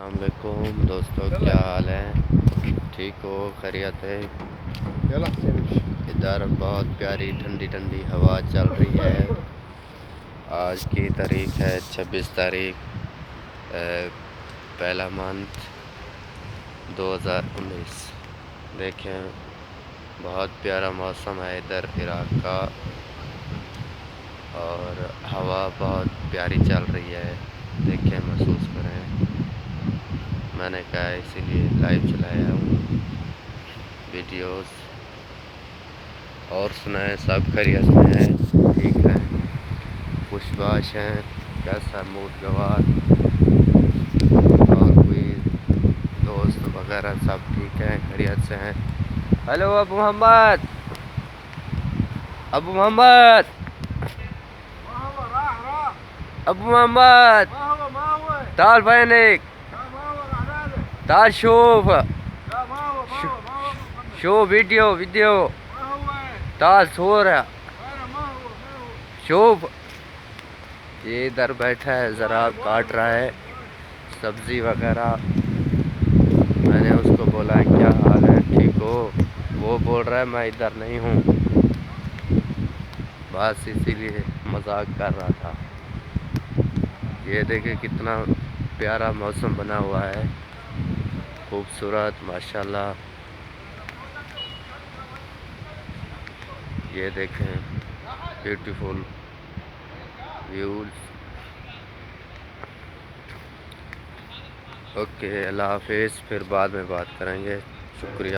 السلام علیکم دوستوں، کیا حال ہے؟ ٹھیک ہو؟ خیریت ہے؟ ادھر بہت پیاری ٹھنڈی ٹھنڈی ہوا چل رہی ہے۔ آج کی تاریخ ہے 26 تاریخ پہلا منتھ 2019۔ دیکھیں بہت پیارا موسم ہے ادھر عراق کا، اور ہوا بہت پیاری چل رہی ہے۔ دیکھیں، محسوس کریں۔ میں نے کہا اسی لیے لائیو چلایا ہوں ویڈیوز۔ اور سنائیں، سب خیریت میں ہیں؟ ٹھیک ہے، خوش باش ہیں؟ کیسا موڈ گوار؟ اور کوئی دوست وغیرہ سب ٹھیک ہیں، خیریت سے ہیں؟ ہیلو ابو محمد، ابو محمد، ابو محمد، تعال بينك، تعال شوف فيديو، تعال صورة، شوف یہ ادھر بیٹھا ہے، ذرا کاٹ رہا ہے سبزی وغیرہ۔ میں نے اس کو بولا کیا حال ہے، ٹھیک ہو؟ وہ بول رہا ہے میں ادھر نہیں ہوں، بس اسی لیے مذاق کر رہا تھا۔ یہ دیکھیں کتنا پیارا موسم بنا ہوا ہے، خوبصورت ماشاءاللہ۔ یہ دیکھیں بیوٹیفل ویوز۔ اوکے، اللہ حافظ، پھر بعد میں بات کریں گے۔ شکریہ۔